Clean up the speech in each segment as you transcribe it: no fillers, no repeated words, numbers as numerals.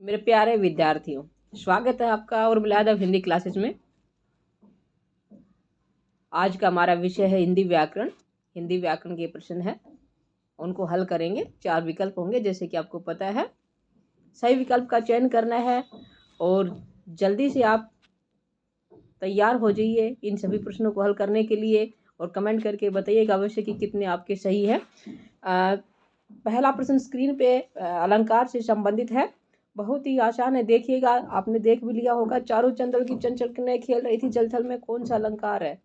मेरे प्यारे विद्यार्थियों, स्वागत है आपका और मिलाद हिंदी क्लासेस में। आज का हमारा विषय है हिंदी व्याकरण। हिंदी व्याकरण के प्रश्न है, उनको हल करेंगे। 4 विकल्प होंगे जैसे कि आपको पता है। सही विकल्प का चयन करना है और जल्दी से आप तैयार हो जाइए इन सभी प्रश्नों को हल करने के लिए और कमेंट करके बताइएगा अवश्य कि कितने आपके सही है। पहला प्रश्न स्क्रीन पे अलंकार से संबंधित है, बहुत ही आसान है। देखिएगा, आपने देख भी लिया होगा। चारों चंद्र की चंचल किरणें खेल रही थी जलथल में, कौन सा अलंकार है?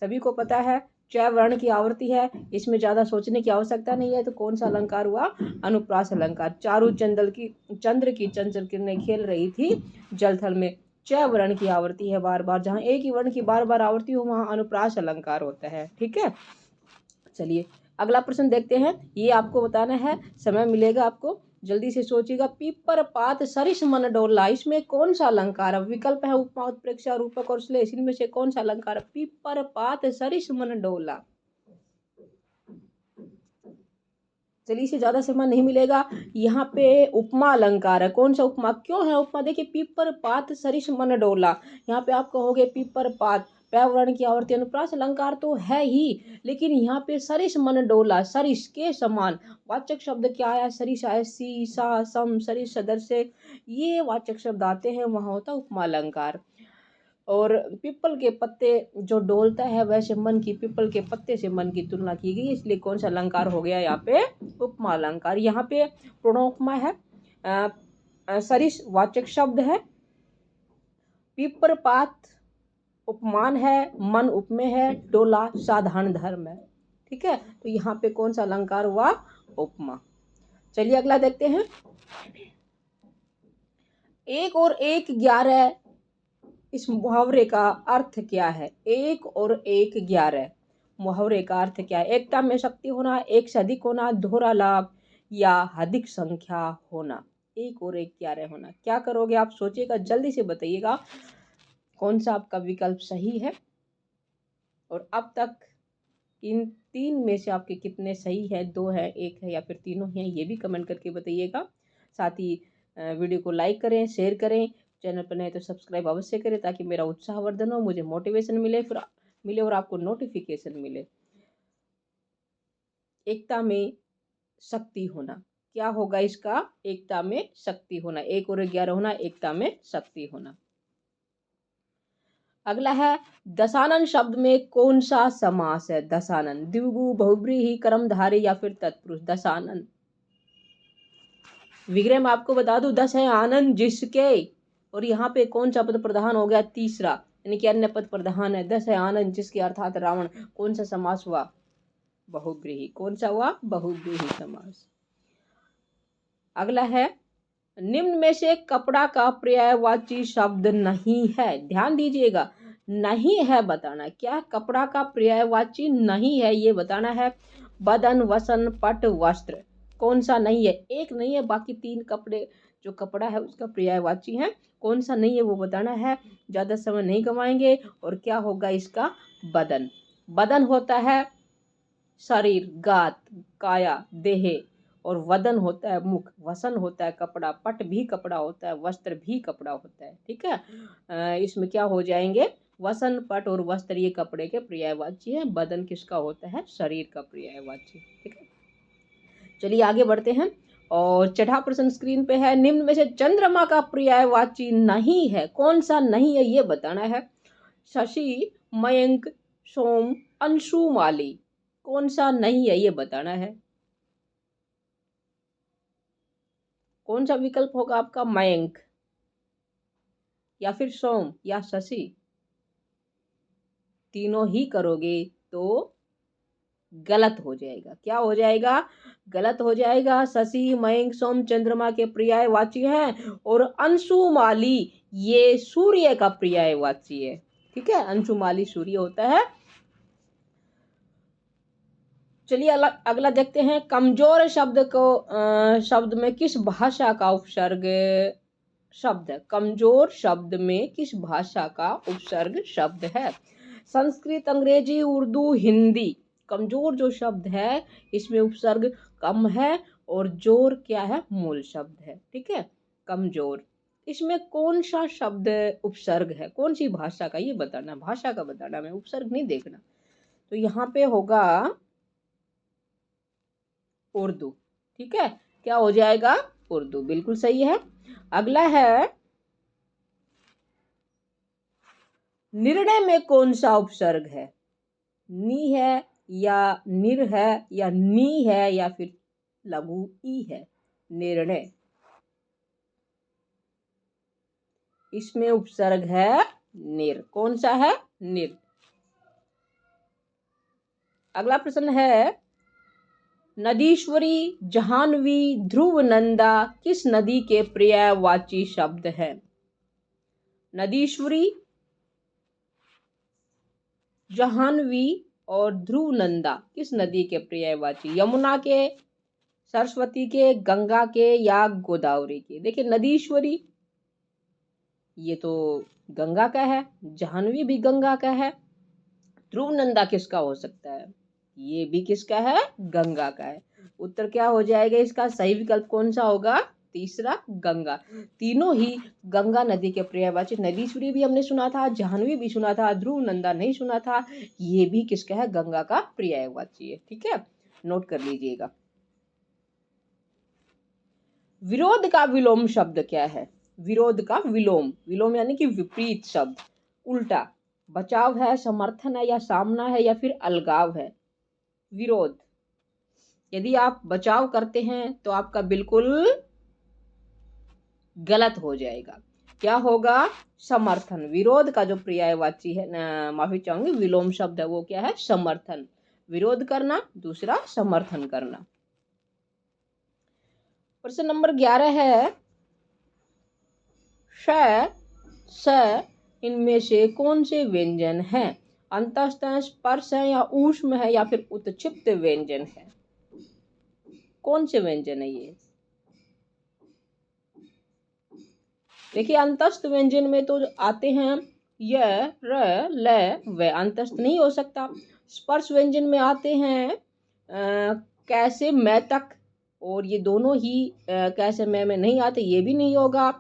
सभी को पता है, च वर्ण की आवृत्ति है, इसमें ज्यादा सोचने की आवश्यकता नहीं है। तो कौन सा अलंकार हुआ? अनुप्रास अलंकार। चारों चंद्र की चंचल किरणें खेल रही थी जलथल में, च वर्ण की आवृत्ति है बार बार। जहां एक ही वर्ण की बार बार आवृत्ति हो वहां अनुप्रास अलंकार होता है। ठीक है, चलिए अगला प्रश्न देखते हैं। ये आपको बताना है, समय मिलेगा आपको, जल्दी से सोचिएगा। पीपर पात सरिस मन डोला, इसमें कौन सा अलंकार है? विकल्प है उपमा, उत्प्रेक्षा, रूपक और श्लेष। इनमें से कौन सा अलंकार है? पीपर पात सरिस मन डोला। चलिए, इसे ज्यादा समय नहीं मिलेगा। यहाँ पे उपमा अलंकार है। कौन सा उपमा? क्यों है उपमा? देखिए, पीपर पात सरिस मन डोला। यहाँ पे आप कहोगे पीपर पात, पर्यावरण की आवर्ती अनुप्रास अलंकार तो है ही, लेकिन यहाँ पे सरिस मन डोला, सरिस के समान। वाचक शब्द क्या आया? सरिस आया, सी सा सम, सरिस सदस्य, ये वाचक शब्द आते हैं, वहां होता उपमा अलंकार। और पीपल के पत्ते जो डोलता है वैसे मन की, पीपल के पत्ते से मन की तुलना की गई, इसलिए कौन सा अलंकार हो गया यहाँ पे? उपमा अलंकार। यहाँ पे प्रणोपमा है, सरिस वाचक शब्द है, पीपर पात उपमान है, मन उपमेय है, डोला साधारण धर्म है। ठीक है, तो यहाँ पे कौन सा अलंकार हुआ? उपमा। चलिए अगला देखते हैं। 1 और 1 11, इस मुहावरे का अर्थ क्या है? 1 और 1 11 मुहावरे का अर्थ क्या है? एकता में शक्ति होना, एक से अधिक होना, दोहरा लाभ या अधिक संख्या होना। 1 और 1 11 होना। क्या करोगे आप? सोचिएगा, जल्दी से बताइएगा कौन सा आपका विकल्प सही है। और अब तक इन 3 में से आपके कितने सही है? 2 है, 1 है या फिर तीनों हैं, ये भी कमेंट करके बताइएगा। साथ ही वीडियो को लाइक करें, शेयर करें, चैनल पर नए तो सब्सक्राइब अवश्य करें ताकि मेरा उत्साहवर्धन हो, मुझे मोटिवेशन मिले और आपको नोटिफिकेशन मिले। एकता में शक्ति होना, क्या होगा इसका? एकता में शक्ति होना। 1 और 11 होना, एकता में शक्ति होना। अगला है, दशानन शब्द में कौन सा समास है? दशानन द्विगु, बहुब्रीहि, कर्मधारय या फिर तत्पुरुष। दशानन विग्रह में आपको बता दूं, 10 है आनंद जिसके, और यहाँ पे कौन सा पद प्रधान हो गया? तीसरा, यानी कि अन्य पद प्रधान है। 10 है आनंद जिसके अर्थात रावण। कौन सा समास हुआ? बहुब्रीहि। कौन सा हुआ? बहुब्रीहि समास। अगला है, निम्न में से कपड़ा का पर्यायवाची शब्द नहीं है। ध्यान दीजिएगा, नहीं है बताना। क्या कपड़ा का पर्यायवाची नहीं है, ये बताना है। बदन, वसन, पट, वस्त्र। कौन सा नहीं है? एक नहीं है, बाकी 3 कपड़े जो कपड़ा है उसका पर्यायवाची है। कौन सा नहीं है वो बताना है, ज्यादा समय नहीं गंवाएंगे। और क्या होगा इसका? बदन। बदन होता है शरीर, गात, काया, देह, और वदन होता है मुख, वसन होता है कपड़ा, पट भी कपड़ा होता है, वस्त्र भी कपड़ा होता है। ठीक है, इसमें क्या हो जाएंगे? वसन, पट और वस्त्र ये कपड़े के पर्यायवाची है। बदन किसका होता है? शरीर का पर्यायवाची। ठीक है, चलिए आगे बढ़ते हैं। और चौथा प्रश्न स्क्रीन पे है, निम्न में से चंद्रमा का पर्यायवाची नहीं है। कौन सा नहीं है ये बताना है। शशि, मयंक, सोम, अंशुमाली। कौन सा नहीं है ये बताना है। कौन सा विकल्प होगा आपका? मयंक या फिर सोम या शशि। तीनों ही करोगे तो गलत हो जाएगा। क्या हो जाएगा? गलत हो जाएगा। शशि, मयंक, सोम चंद्रमा के पर्यायवाची हैं और अंशुमाली ये सूर्य का पर्यायवाची है। ठीक है, अंशुमाली सूर्य होता है। चलिए अगला देखते हैं। कमजोर शब्द में किस भाषा का उपसर्ग शब्द है? कमजोर शब्द में किस भाषा का उपसर्ग शब्द है? संस्कृत, अंग्रेजी, उर्दू, हिंदी। कमजोर जो शब्द है इसमें उपसर्ग कम है और जोर क्या है? मूल शब्द है। ठीक है, कमजोर। इसमें कौन सा शब्द उपसर्ग है, कौन सी भाषा का, ये बताना, भाषा का बताना, मैं उपसर्ग नहीं देखना। तो यहाँ पे होगा उर्दू। ठीक है, क्या हो जाएगा, उर्दू, बिल्कुल सही है। अगला है, निर्णय में कौन सा उपसर्ग है, नी है या निर है या नी है या फिर लघु ई है। निर्णय, इसमें उपसर्ग है निर। कौन सा है, निर। अगला प्रश्न है, नदीश्वरी, जाह्नवी, ध्रुव नंदा किस नदी के पर्यायवाची शब्द है। नदीश्वरी, जाह्नवी और ध्रुव नंदा किस नदी के पर्यायवाची, यमुना के, सरस्वती के, गंगा के या गोदावरी के। देखिए नदीश्वरी ये तो गंगा का है, जाह्नवी भी गंगा का है, ध्रुव नंदा किसका हो सकता है, ये भी किसका है, गंगा का है। उत्तर क्या हो जाएगा इसका, सही विकल्प कौन सा होगा, तीसरा, गंगा। तीनों ही गंगा नदी के पर्यायवाची। नदीश्वरी भी हमने सुना था, जाह्नवी भी सुना था, ध्रुव नंदा नहीं सुना था, ये भी किसका है, गंगा का पर्यायवाची है। ठीक है, नोट कर लीजिएगा। विरोध का विलोम शब्द क्या है, विरोध का विलोम, विलोम यानी कि विपरीत शब्द, उल्टा। बचाव है, समर्थन है या सामना है या फिर अलगाव है। विरोध, यदि आप बचाव करते हैं तो आपका बिल्कुल गलत हो जाएगा। क्या होगा, समर्थन। विरोध का जो पर्यायवाची है, माफी चाहूंगी, विलोम शब्द है, वो क्या है, समर्थन। विरोध करना, दूसरा समर्थन करना। प्रश्न नंबर 11 है, श, स इनमें से कौन से व्यंजन हैं। अंतस्थ, स्पर्श है या ऊष्म है या फिर उत्क्षिप्त व्यंजन है। कौन से व्यंजन है ये। देखिए अंतस्थ व्यंजन में तो आते हैं य, र, ल, व, अंतस्थ नहीं हो सकता। स्पर्श व्यंजन में आते हैं कैसे, मैं तक, और ये दोनों ही कैसे मैं नहीं आते, ये भी नहीं होगा।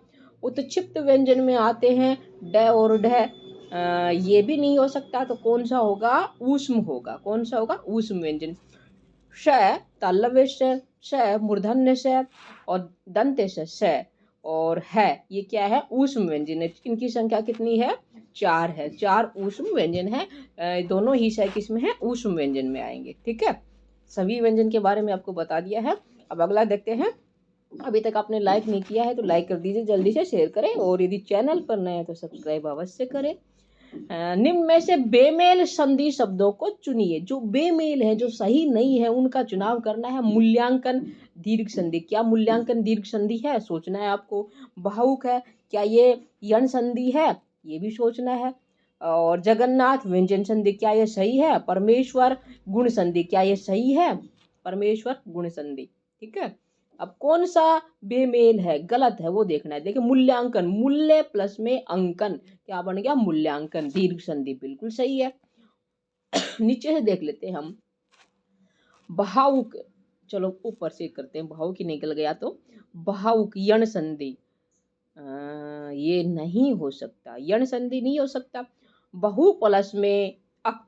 उत्क्षिप्त व्यंजन में आते हैं ड और ढ, ये भी नहीं हो सकता। तो कौन सा होगा, ऊष्म होगा। कौन सा होगा, ऊष्म व्यंजन। श, तालव्य श, मूर्धन्य श और दंत श और है, ये क्या है, ऊष्म व्यंजन है। इनकी संख्या कितनी है, 4 है, 4 ऊष्म व्यंजन है। दोनों ही श किसमें है, ऊष्म व्यंजन में आएंगे। ठीक है, सभी व्यंजन के बारे में आपको बता दिया है। अब अगला देखते हैं। अभी तक आपने लाइक नहीं किया है तो लाइक कर दीजिए, जल्दी से शेयर करें, और यदि चैनल पर नए हैं तो सब्सक्राइब अवश्य करें। निम्न में से बेमेल संधि शब्दों को चुनिए। जो बेमेल है, जो सही नहीं है, उनका चुनाव करना है। मूल्यांकन दीर्घ संधि, क्या मूल्यांकन दीर्घ संधि है, सोचना है आपको। भावुक है, क्या ये यण संधि है, ये भी सोचना है। और जगन्नाथ व्यंजन संधि, क्या ये सही है। परमेश्वर गुण संधि, क्या ये सही है, परमेश्वर गुण संधि। ठीक है, अब कौन सा बेमेल है, गलत है, वो देखना है। देखिए मूल्यांकन, मूल्य प्लस में अंकन, क्या बन गया, मूल्यांकन, दीर्घ संधि, बिल्कुल सही है। नीचे से देख लेते हैं हम। भावुक, चलो ऊपर से करते हैं, भावुक ही निकल गया तो भावुक यण संधि, ये नहीं हो सकता, यण संधि नहीं हो सकता। बहु प्लस में अक,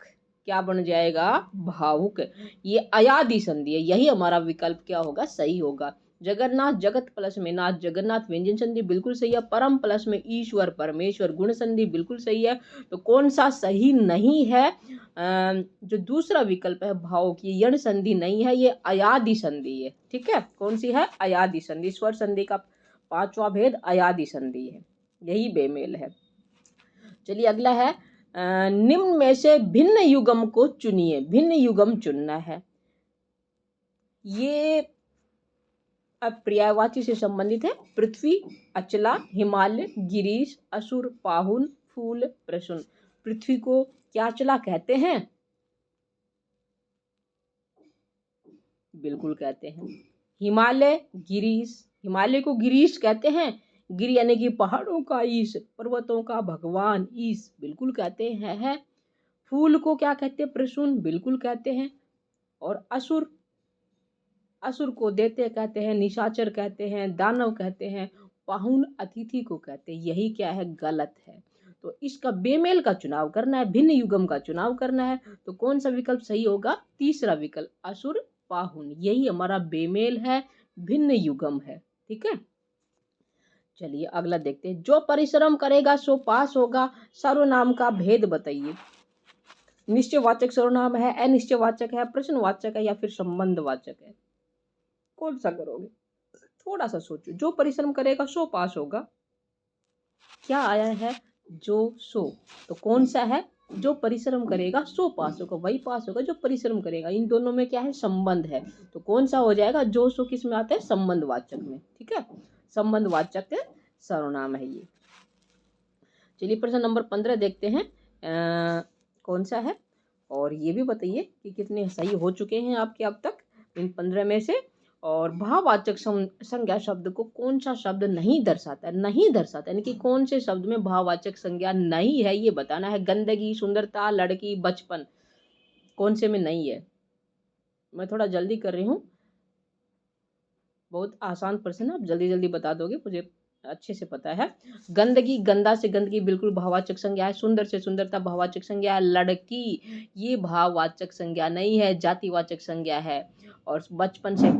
क्या बन जाएगा, भावुक, ये अयादि संधि है, यही हमारा विकल्प क्या होगा, सही होगा। जगन्नाथ, जगत प्लस में नाथ, जगन्नाथ व्यंजन संधि बिल्कुल सही है। परम प्लस में ईश्वर, परमेश्वर गुण संधि बिल्कुल सही है। तो कौन सा सही नहीं है, जो दूसरा विकल्प है भावुक, ये यण संधि नहीं है, ये अयादि संधि है। ठीक है, कौन सी है, अयादि संधि। स्वर संधि का 5वां भेद अयादि संधि है, यही बेमेल है। चलिए अगला है, निम्न में से भिन्न युगम को चुनिए। भिन्न युगम चुनना है, ये अब पर्यायवाची से संबंधित है। पृथ्वी, अचला, हिमालय, गिरीश, असुर, पाहुन, फूल, प्रसून। पृथ्वी को क्या अचला कहते हैं, बिल्कुल कहते हैं। हिमालय, गिरीश, हिमालय को गिरीश कहते हैं। गिरी यानी कि पहाड़ों का ईश, पर्वतों का भगवान ईश, बिल्कुल कहते हैं है। फूल को क्या कहते हैं, प्रसून, बिल्कुल कहते हैं। और असुर, असुर को देते कहते हैं, निशाचर कहते हैं, दानव कहते हैं। पाहुन अतिथि को कहते हैं, यही क्या है, गलत है। तो इसका बेमेल का चुनाव करना है, भिन्न युगम का चुनाव करना है। तो कौन सा विकल्प सही होगा, तीसरा विकल्प असुर पाहुन, यही हमारा बेमेल है, भिन्न युगम है। ठीक है, चलिए अगला देखते हैं। जो परिश्रम करेगा सो पास होगा, सर्वनाम का भेद बताइए। निश्चयवाचक सर्वनाम है, अनिश्चयवाचक है, प्रश्नवाचक है या फिर संबंधवाचक है, कौन सा करोगे, थोड़ा सा सोचो। जो परिश्रम करेगा सो पास होगा, क्या आया है, जो सो, तो कौन सा है, जो परिश्रम करेगा सो पास होगा, वही पास होगा जो परिश्रम करेगा। इन दोनों में क्या है, संबंध है, तो कौन सा हो जाएगा, जो सो किस में आता है, संबंधवाचक में। ठीक है, संबंधवाचक सर्वनाम है ये। चलिए प्रश्न नंबर 15 देखते हैं, कौन सा है, और ये भी बताइए कि कितने सही हो चुके हैं आपके अब तक इन 15 में से। और भाववाचक संज्ञा शब्द को कौन सा शब्द नहीं दर्शाता, नहीं दर्शाता यानी कि कौन से शब्द में भाववाचक संज्ञा नहीं है, ये बताना है। गंदगी, सुंदरता, लड़की, बचपन, कौन से में नहीं है। मैं थोड़ा जल्दी कर रही हूँ, बहुत आसान प्रश्न है, आप जल्दी जल्दी बता दोगे, मुझे अच्छे से पता है। गंदगी, गंदा से गंदगी बिल्कुल भाववाचक संज्ञा है। सुंदर से सुंदरता भाववाचक संज्ञा है। लड़की, ये भाववाचक संज्ञा नहीं है, जातिवाचक संज्ञा है। और बचपन से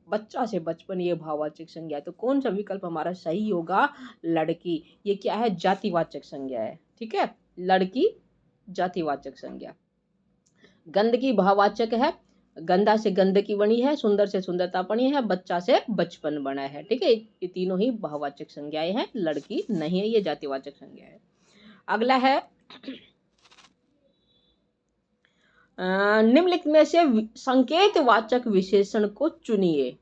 बच्चा से बचपन, ये भाववाचक संज्ञा है। तो कौन सा विकल्प हमारा सही होगा, लड़की, ये क्या है, जातिवाचक संज्ञा है। ठीक है, लड़की जातिवाचक संज्ञा। गंदगी भाववाचक है, गंदा से गंदगी बनी है, सुंदर से सुंदरता बनी है, बच्चा से बचपन बना है। ठीक है, ये तीनों ही भाववाचक संज्ञाएं हैं, लड़की नहीं है, ये जातिवाचक संज्ञा है। अगला है, निम्नलिखित में से संकेतवाचक विशेषण को चुनिए।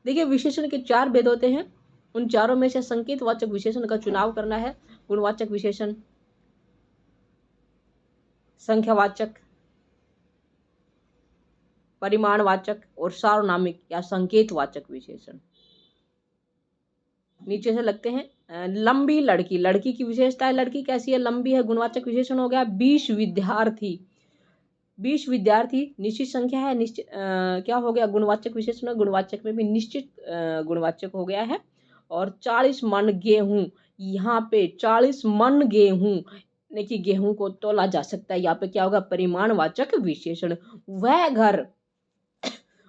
देखिए, विशेषण के 4 भेद होते हैं, उन चारों में से संकेतवाचक विशेषण का चुनाव करना है। गुणवाचक विशेषण, संख्यावाचक, परिमाणवाचक और सार्वनामिक या संकेतवाचक विशेषण। नीचे से लगते हैं। लंबी लड़की, लड़की की विशेषता है, लड़की कैसी है, लंबी है, गुणवाचक विशेषण हो गया। 20 विद्यार्थी, 20 विद्यार्थी निश्चित संख्या है, निश्चित क्या हो गया, गुणवाचक विशेषण, गुणवाचक में भी निश्चित गुणवाचक हो गया है। और 40 मन गेहूं, यहाँ पे 40 मन गेहूं, देखिए गेहूं को तोला जा सकता है, यहाँ पे क्या होगा, परिमाणवाचक विशेषण। वह घर,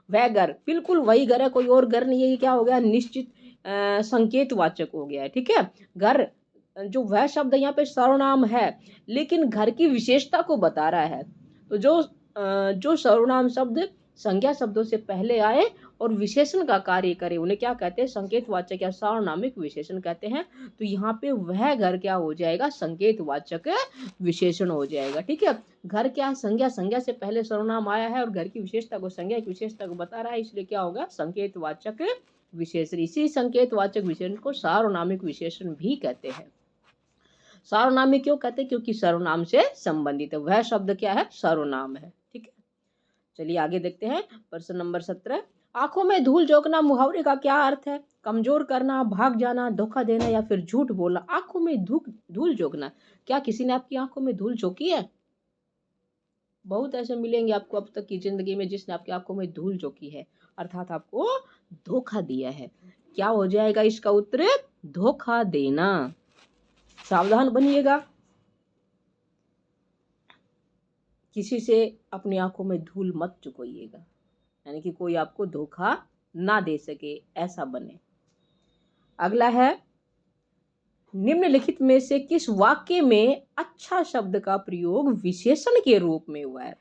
वह घर, बिल्कुल वही घर है, कोई और घर नहीं है, ये क्या हो गया, निश्चित संकेतवाचक हो गया है। ठीक है, घर, जो वह शब्द यहाँ पे सर्वनाम है, लेकिन घर की विशेषता को बता रहा है। तो जो सर्वनाम शब्द संज्ञा शब्दों से पहले आए और विशेषण का कार्य करे, उन्हें क्या कहते हैं, संकेतवाचक या सार्वनामिक विशेषण कहते हैं। तो यहाँ पे वह घर क्या हो जाएगा, संकेतवाचक विशेषण हो जाएगा। ठीक है, घर क्या है, संज्ञा, संज्ञा से पहले सर्वनाम आया है और घर की विशेषता को, संज्ञा की विशेषता को बता रहा है, इसलिए क्या होगा, संकेतवाचक विशेषण। इसी संकेतवाचक विशेषण को सार्वनामिक विशेषण भी कहते हैं। सार्वनामिक क्यों कहते हैं, क्योंकि सर्वनाम से संबंधित है, वह शब्द क्या है, सर्वनाम है। ठीक है, चलिए आगे देखते हैं। प्रश्न नंबर 17, आंखों में धूल झोंकना मुहावरे का क्या अर्थ है, कमजोर करना, भाग जाना, धोखा देना या फिर झूठ बोलना। आंखों में धूल झोंकना, क्या किसी ने आपकी आंखों में धूल झोंकी है, बहुत ऐसे मिलेंगे आपको अब तक की जिंदगी में जिसने आपकी आंखों में धूल झोंकी है, अर्थात आपको धोखा दिया है। क्या हो जाएगा इसका उत्तर, धोखा देना। सावधान बनिएगा, किसी से अपनी आंखों में धूल मत चुकोइएगा, यानी कि कोई आपको धोखा ना दे सके, ऐसा बने। अगला है, निम्नलिखित में से किस वाक्य में अच्छा शब्द का प्रयोग विशेषण के रूप में हुआ है।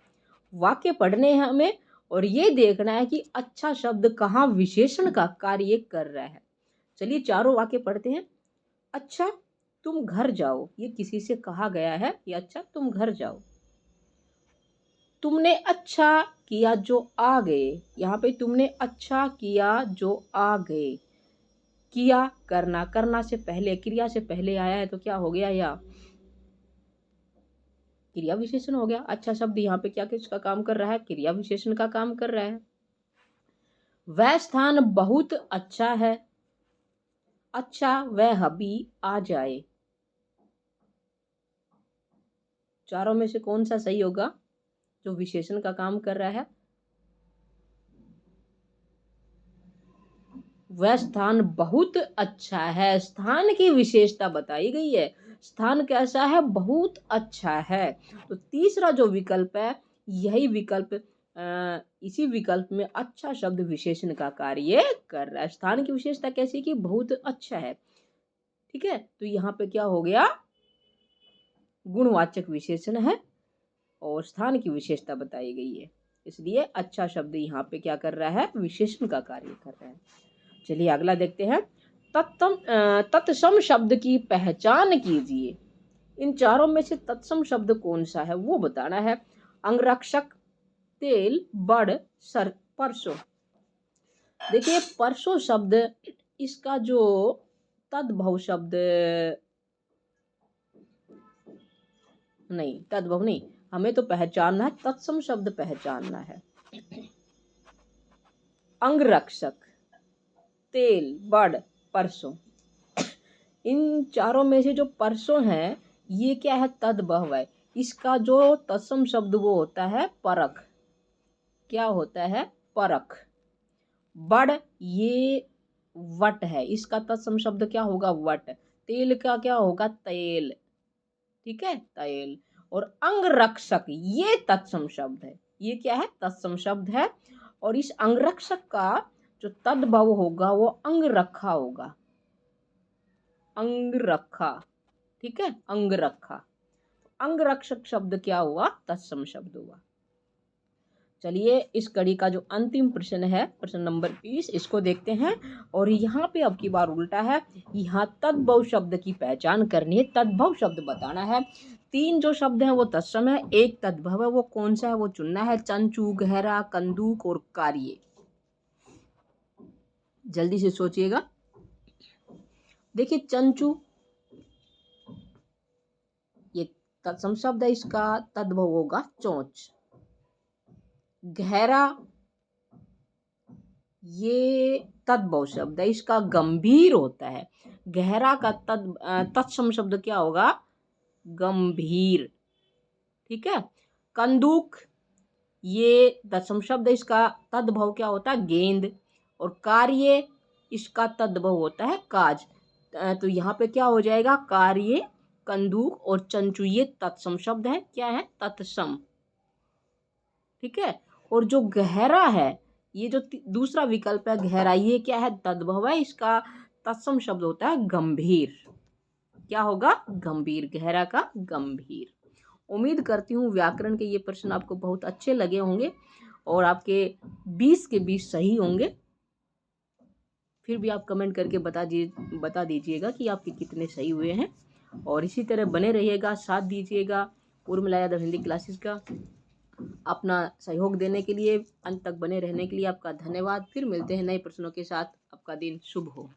वाक्य पढ़ने हैं हमें और ये देखना है कि अच्छा शब्द कहाँ विशेषण का कार्य कर रहा है। चलिए चारों वाक्य पढ़ते हैं। अच्छा तुम घर जाओ, ये किसी से कहा गया है, ये अच्छा तुम घर जाओ। तुमने अच्छा किया जो आ गए, यहाँ पे तुमने अच्छा किया जो आ गए। किया, करना, करना से पहले, क्रिया से पहले आया है तो क्या हो गया, या क्रिया विशेषण हो गया। अच्छा शब्द यहाँ पे क्या किसका काम कर रहा है, क्रिया विशेषण का काम कर रहा है। वह स्थान बहुत अच्छा है, अच्छा वह अभी आ जाए। चारों में से कौन सा सही होगा, जो विशेषण का काम कर रहा है। वह स्थान बहुत अच्छा है। स्थान की विशेषता बताई गई है। स्थान कैसा है? बहुत अच्छा है। तो तीसरा जो विकल्प है, यही विकल्प इसी विकल्प में अच्छा शब्द विशेषण का कार्य कर रहा है। स्थान की विशेषता कैसी? कि बहुत अच्छा है। ठीक है, तो यहाँ पे क्या हो गया? गुणवाचक विशेषण है और स्थान की विशेषता बताई गई है, इसलिए अच्छा शब्द यहाँ पे क्या कर रहा है? विशेषण का कार्य कर रहा है। चलिए अगला देखते हैं। तत्सम शब्द की पहचान कीजिए। इन चारों में से तत्सम शब्द कौन सा है वो बताना है। अंगरक्षक, तेल, बड़, सर, परसों। देखिए परसों शब्द, इसका जो तद्भव शब्द, नहीं तद्भव नहीं, हमें तो पहचानना है, तत्सम शब्द पहचानना है। अंगरक्षक, तेल, बड़, परसों, इन चारों में से जो परसों है ये क्या है? तद्भव है। इसका जो तत्सम शब्द वो होता है परख। क्या होता है? परख। बड़ ये वट है, इसका तत्सम शब्द क्या होगा? वट। तेल का क्या होगा? तेल। ठीक है, तेल। और अंगरक्षक ये तत्सम शब्द है। ये क्या है? तत्सम शब्द है। और इस अंगरक्षक का जो तद्भव होगा वो अंगरखा होगा। अंगरखा। ठीक है, अंगरखा। अंगरक्षक शब्द क्या हुआ? तत्सम शब्द हुआ। चलिए इस कड़ी का जो अंतिम प्रश्न है, प्रश्न नंबर 20, इसको देखते हैं। और यहाँ पे अब की बार उल्टा है। यहाँ तद्भव शब्द की पहचान करनी है, तद्भव शब्द बताना है। 3 जो शब्द हैं वो तत्सम है, 1 तद्भव है, वो कौन सा है वो चुनना है। चंचू, गहरा, कंदूक और कार्य। जल्दी से सोचिएगा। देखिए चंचू ये तत्सम शब्द है, इसका तद्भव होगा चोंच। गहरा ये तद्भव शब्द है, इसका गंभीर होता है। गहरा का तत्सम शब्द क्या होगा? गंभीर। ठीक है। कंदूक ये तत्सम शब्द है, इसका तद्भव क्या होता है? गेंद। और कार्य इसका तद्भव होता है काज। तो यहाँ पे क्या हो जाएगा? कार्य, कंदूक और चंचू ये तत्सम शब्द है। क्या है? तत्सम। ठीक है। और जो गहरा है, ये जो दूसरा विकल्प है गहरा, ये क्या है? तद्भव है, इसका तत्सम शब्द होता है गंभीर। क्या होगा? गंभीर। गहरा का गंभीर। उम्मीद करती हूँ व्याकरण के ये प्रश्न आपको बहुत अच्छे लगे होंगे और आपके 20 के 20 सही होंगे। फिर भी आप कमेंट करके बता दीजिएगा कि आपके कितने सही हुए हैं। और इसी तरह बने रहिएगा, साथ दीजिएगा उर्मिला यादव हिंदी क्लासेस का। अपना सहयोग देने के लिए, अंत तक बने रहने के लिए आपका धन्यवाद। फिर मिलते हैं नए प्रश्नों के साथ। आपका दिन शुभ हो।